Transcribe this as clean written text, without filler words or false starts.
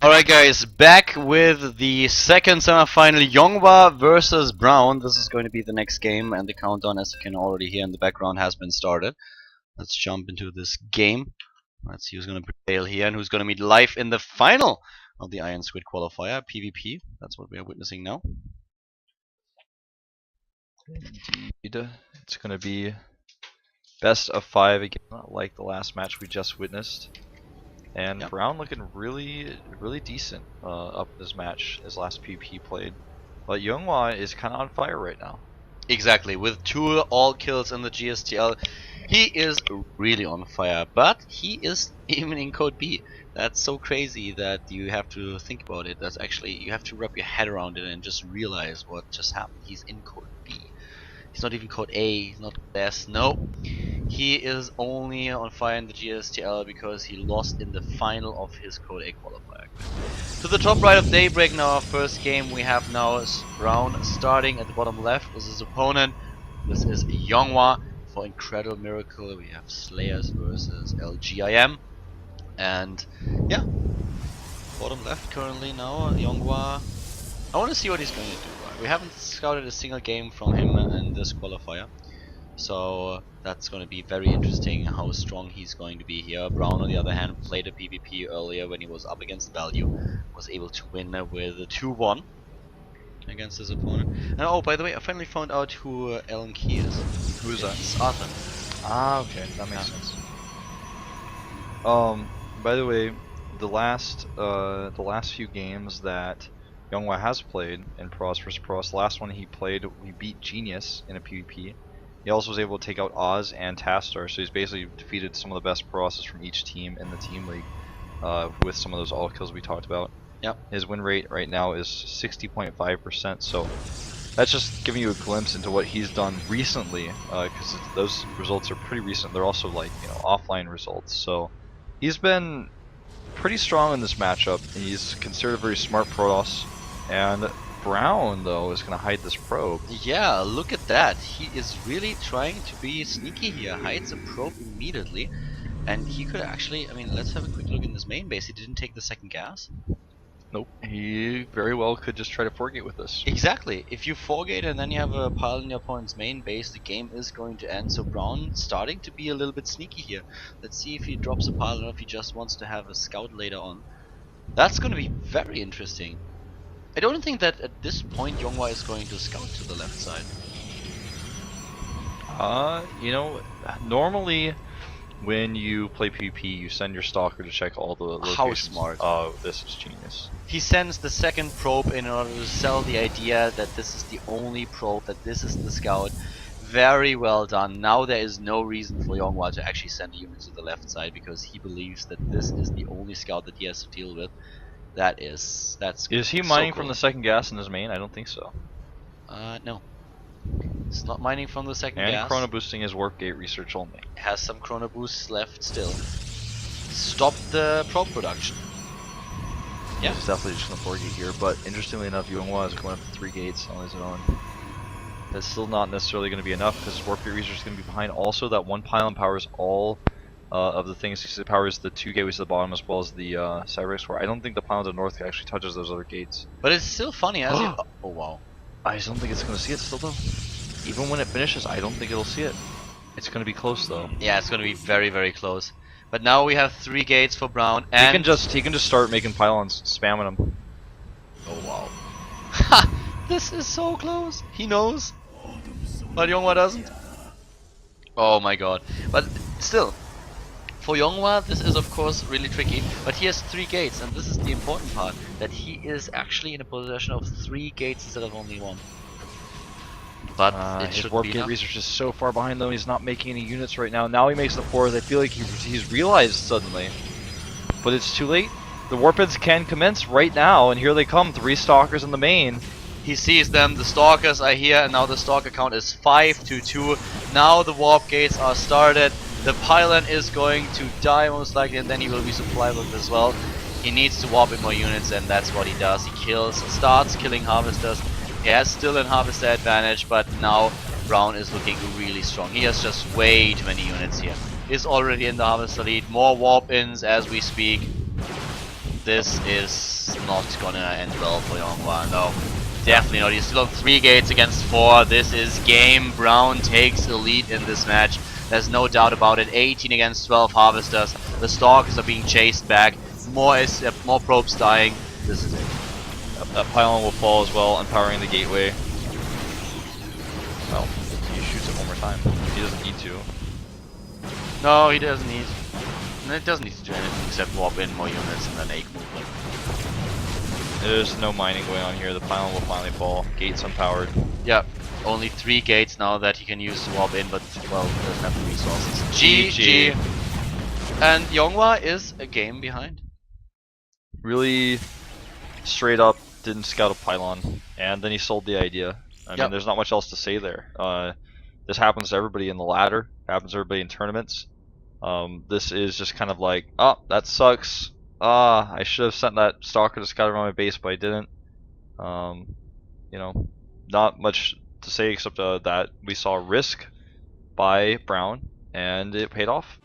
Alright guys, back with the second semifinal, Yonghwa versus Brown. This is going to be the next game, and the countdown, as you can already hear in the background, has been started. Let's jump into this game. Let's see who's going to prevail here and who's going to meet live in the final of the Iron Squid qualifier, PvP. That's what we are witnessing now. Indeed. It's going to be best of 5 again, like the last match we just witnessed. And Brown looking really decent up this match, his last PvP he played. But Yonghwa is kind of on fire right now. Exactly, with 2 all kills in the GSTL, he is really on fire. But he is even in Code B. That's so crazy that you have to think about it. That's actually, you have to wrap your head around it and just realize what just happened. He's in Code B. He's not even Code A, he's not Code S, no. He is only on fire in the GSTL because he lost in the final of his Code A qualifier. To the top right of Daybreak in our first game, we have now Brown starting at the bottom left with his opponent. This is Yonghwa. For Incredible Miracle, we have Slayers versus LGIM. And yeah, bottom left currently now, Yonghwa. I want to see what he's going to do. We haven't scouted a single game from him in this qualifier, so that's going to be very interesting how strong he's going to be here. Brown, on the other hand, played a PvP earlier when he was up against Value, was able to win with a 2-1 against his opponent. And oh, by the way, I finally found out who Alan Key is. Who's that? It's Arthur. Ah, okay, that makes sense. By the way, the last few games that Yonghwa has played in Pros vs. Pros. The last one he played, we beat Genius in a PvP. He also was able to take out Oz and Tastar, so he's basically defeated some of the best Prosses from each team in the team league with some of those all kills we talked about. Yep. His win rate right now is 60.5%, so that's just giving you a glimpse into what he's done recently, because those results are pretty recent. They're also like, you know, offline results, so he's been pretty strong in this matchup. He's considered a very smart Protoss. And Brown, though, is going to hide this probe. Yeah, look at that. He is really trying to be sneaky here. Hides a probe immediately. And he could actually, I mean, let's have a quick look in this main base. He didn't take the second gas. Nope. He very well could just try to 4-gate with this. Exactly. If you 4-gate and then you have a pile in your opponent's main base, the game is going to end. So Brown starting to be a little bit sneaky here. Let's see if he drops a pile or if he just wants to have a scout later on. That's going to be very interesting. I don't think that at this point Yonghwa is going to scout to the left side. You know, normally when you play PvP, you send your stalker to check all the locations. How smart. Oh, this is genius. He sends the second probe in order to sell the idea that this is the only probe, that this is the scout. Very well done. Now there is no reason for Yonghwa to actually send a unit to the left side because he believes that this is the only scout that he has to deal with. Is he mining from the second gas in his main? I don't think so. No. It's not mining from the second gas. And chrono boosting his warp gate research only. Has some chrono boosts left still. Stop the probe production. Yeah, he's definitely just gonna 4-gate here, but interestingly enough, Yonghwa is going up to 3 gates on his own. That's still not necessarily going to be enough because his warp gate research is going to be behind. Also, that one pylon powers all of the things. It powers the 2 gateways at the bottom as well as the Cyrex core. I don't think the pylon to the north actually touches those other gates. But it's still funny, as it? Oh wow. I just don't think it's going to see it still though. Even when it finishes, I don't think it'll see it. It's going to be close though. Yeah, it's going to be very close. But now we have 3 gates for Brown, and he can just start making pylons, spamming them. Oh wow. Ha! This is so close. He knows, but Yonghwa doesn't. Oh my god. But still, for Yonghwa, this is of course really tricky, but he has 3 gates, and this is the important part, that he is actually in a possession of 3 gates instead of only 1. But it should warp be gate enough. research is so far behind though, he's not making any units right now. Now he makes the 4th. I feel like he's realized suddenly. But it's too late. The warp-ins can commence right now, and here they come, 3 stalkers in the main. He sees them, the stalkers are here, and now the stalker count is 5-2. Now the warp gates are started. The pylon is going to die most likely, and then he will be supplied with as well. He needs to warp in more units, and that's what he does. He starts killing harvesters. He has still an harvester advantage, but now Brown is looking really strong. He has just way too many units here. Is already in the harvester lead. More warp-ins as we speak. This is is not gonna end well for Yonghwa. No, definitely not. He's still on 3 gates against 4. This is game. Brown takes the lead in this match. There's no doubt about it. 18 against 12 Harvesters. The Stalkers are being chased back. More probes dying. This is it. That pylon will fall as well, empowering the gateway. Well, he shoots it one more time. He doesn't need to. No, he doesn't need. It doesn't need to do anything except warp in more units and then egg movement. There's no mining going on here. The pylon will finally fall. Gates unpowered. Yep. Only 3 gates now that he can use to warp in, but well, he doesn't have the resources. GG. And Yonghwa is a game behind. Really straight up didn't scout a pylon, and then he sold the idea. I mean, there's not much else to say there. This happens to everybody in the ladder. Happens to everybody in tournaments. This is just kind of like, oh, that sucks. I should have sent that stalker to scout around my base, but I didn't. You know, not much to say except that we saw risk by Brown, and it paid off.